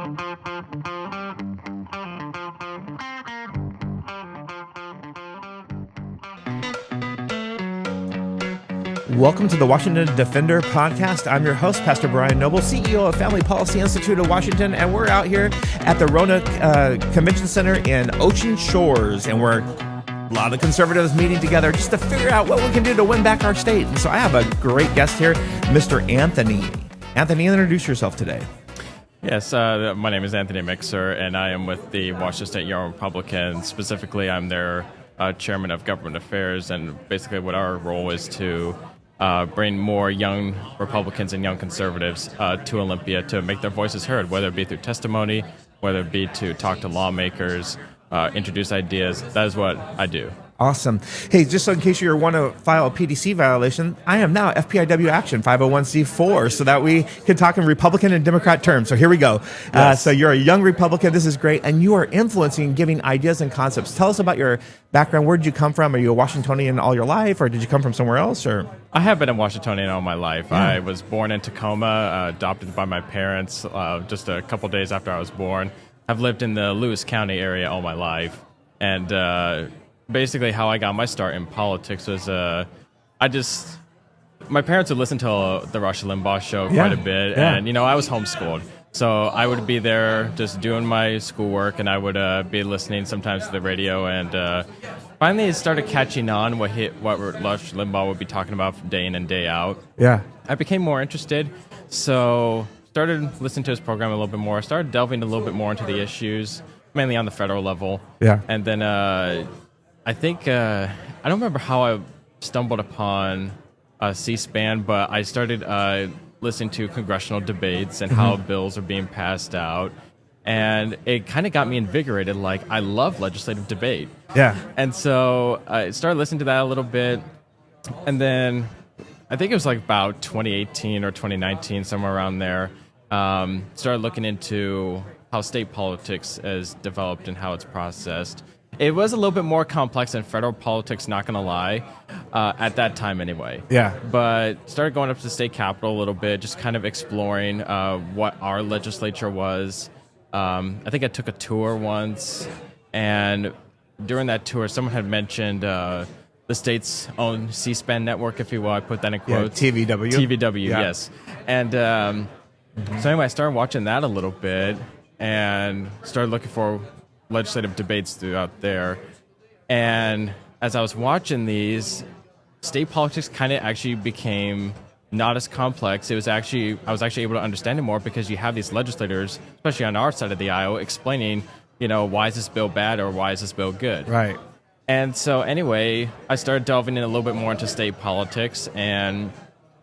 Welcome to the Washington Defender podcast. I'm your host, Pastor Brian Noble, CEO of Family Policy Institute of Washington, and we're out here at the Rona Convention Center in Ocean Shores, and we're a lot of conservatives meeting together just to figure out what we can do to win back our state. And so I have a great guest here, Mr. Anthony. Anthony, introduce yourself today. Yes, my name is Anthony Mixer, and I am with the Washington State Young Republicans. Specifically, I'm their chairman of government affairs, and basically what our role is to bring more young Republicans and young conservatives to Olympia to make their voices heard, whether it be through testimony, whether it be to talk to lawmakers, introduce ideas. That is what I do. Awesome. Hey, just so in case you want to file a PDC violation, I am now FPIW Action 501c4 so that we can talk in Republican and Democrat terms. So here we go. Yes. So you're a young Republican. This is great. And you are influencing, giving ideas and concepts. Tell us about your background. Where did you come from? Are you a Washingtonian all your life, or did you come from somewhere else? Or I have been a Washingtonian all my life. Yeah. I was born in Tacoma, adopted by my parents just a couple days after I was born. I've lived in the Lewis County area all my life. And basically how I got my start in politics was my parents would listen to the Rush Limbaugh show quite a bit. Yeah. And, I was homeschooled. So I would be there just doing my schoolwork, and I would be listening sometimes to the radio. And finally it started catching on what Rush Limbaugh would be talking about day in and day out. yeah. I became more interested, so started listening to his program a little bit more. Started delving a little bit more into the issues, mainly on the federal level. Yeah. And then I think I don't remember how I stumbled upon C-SPAN, but I started listening to congressional debates and how bills are being passed out. And it kind of got me invigorated. Like, I love legislative debate. Yeah. And so I started listening to that a little bit. And then I think it was like about 2018 or 2019, somewhere around there, started looking into how state politics is developed and how it's processed. It was a little bit more complex than federal politics, not going to lie, at that time anyway. Yeah. But started going up to the state capitol a little bit, just kind of exploring what our legislature was. I think I took a tour once, and during that tour, someone had mentioned the state's own C-SPAN network, if you will. I put that in quotes. Yeah, TVW. TVW, Yeah. yes. And so anyway, I started watching that a little bit and started looking for legislative debates throughout there. And as I was watching these, state politics kind of actually became not as complex. I was actually able to understand it more because you have these legislators, especially on our side of the aisle, explaining, why is this bill bad or why is this bill good? Right. And so anyway, I started delving in a little bit more into state politics, and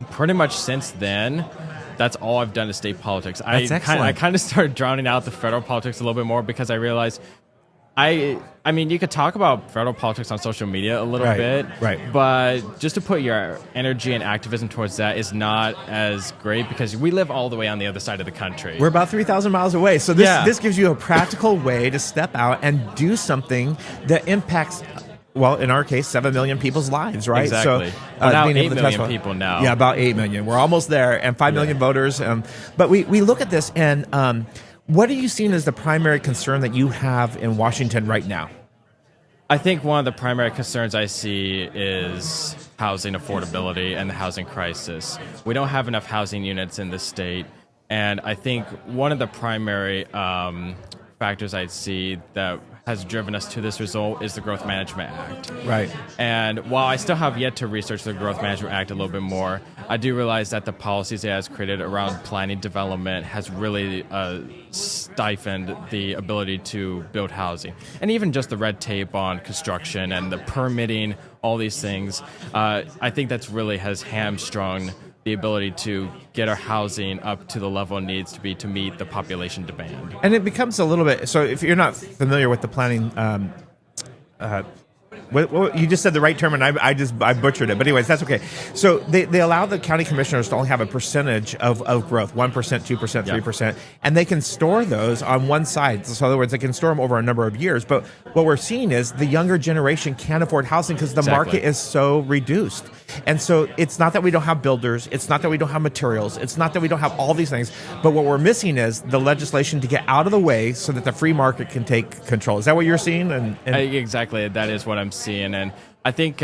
pretty much since then, that's all I've done is state politics. That's excellent. I kind of started drowning out the federal politics a little bit more because I realized I mean, you could talk about federal politics on social media a little bit, right. But just to put your energy and activism towards that is not as great because we live all the way on the other side of the country. We're about 3,000 miles away. So this gives you a practical way to step out and do something that impacts, well, in our case, 7 million people's lives, right? Exactly. So, Well, now being 8 able to million testify. people now. Yeah, about 8 million. We're almost there, and 5 million voters. But we look at this, and what are you seeing as the primary concern that you have in Washington right now? I think one of the primary concerns I see is housing affordability and the housing crisis. We don't have enough housing units in the state, and I think one of the primary factors I see that has driven us to this result is the Growth Management Act. Right. And while I still have yet to research the Growth Management Act a little bit more, I do realize that the policies it has created around planning development has really stifled the ability to build housing. And even just the red tape on construction and the permitting, all these things, I think that's really has hamstrung the ability to get our housing up to the level it needs to be to meet the population demand. And it becomes a little bit, so if you're not familiar with the planning You just said the right term, and I butchered it. But anyways, that's okay. So they allow the county commissioners to only have a percentage of growth, 1%, 2%, 3%, and they can store those on one side. So in other words, they can store them over a number of years. But what we're seeing is the younger generation can't afford housing because the market is so reduced. And so it's not that we don't have builders. It's not that we don't have materials. It's not that we don't have all these things. But what we're missing is the legislation to get out of the way so that the free market can take control. Is that what you're seeing? Exactly. That is what I'm seeing. And I think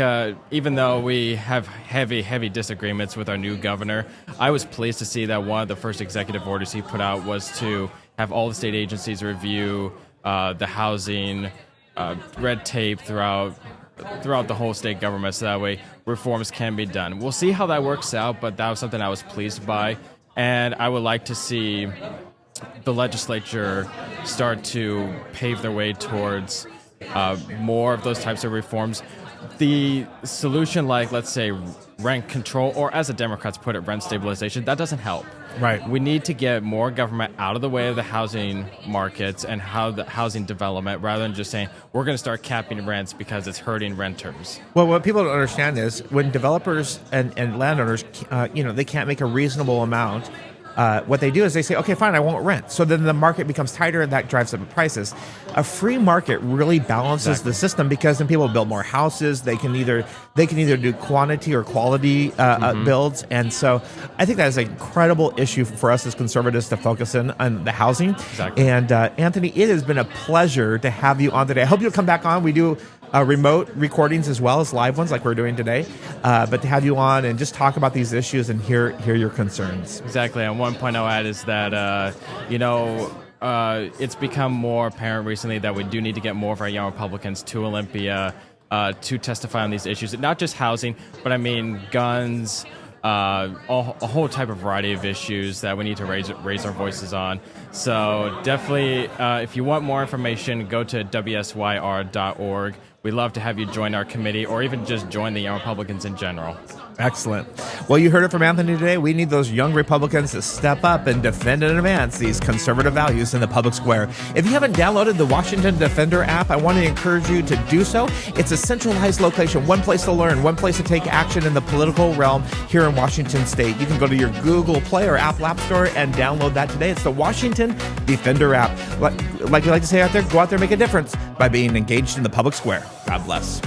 even though we have heavy disagreements with our new governor, I was pleased to see that one of the first executive orders he put out was to have all the state agencies review the housing red tape throughout the whole state government, so that way reforms can be done. We'll see how that works out, but that was something I was pleased by, and I would like to see the legislature start to pave their way towards more of those types of reforms. The solution, like, let's say, rent control, or as the Democrats put it, rent stabilization, that doesn't help. Right. We need to get more government out of the way of the housing markets and how the housing development, rather than just saying we're going to start capping rents because it's hurting renters. Well, what people don't understand is when developers and landowners, they can't make a reasonable amount. What they do is they say, okay, fine, I won't rent. So then the market becomes tighter, and that drives up prices. A free market really balances the system, because then people build more houses. They can either do quantity or quality builds. And so I think that is an incredible issue for us as conservatives to focus in on the housing. Exactly. And Anthony, it has been a pleasure to have you on today. I hope you'll come back on. We do remote recordings as well as live ones like we're doing today, but to have you on and just talk about these issues and hear your concerns. Exactly. And one point I'll add is that, it's become more apparent recently that we do need to get more of our young Republicans to Olympia to testify on these issues. Not just housing, but I mean guns, a whole type of variety of issues that we need to raise our voices on. So definitely, if you want more information, go to wsyr.org. We'd love to have you join our committee, or even just join the Young Republicans in general. Excellent. Well, you heard it from Anthony today. We need those young Republicans to step up and defend and advance these conservative values in the public square. If you haven't downloaded the Washington Defender app, I want to encourage you to do so. It's a centralized location, one place to learn, one place to take action in the political realm here in Washington State. You can go to your Google Play or Apple App Store and download that today. It's the Washington Defender app. Like we like to say out there, go out there and make a difference by being engaged in the public square. God bless.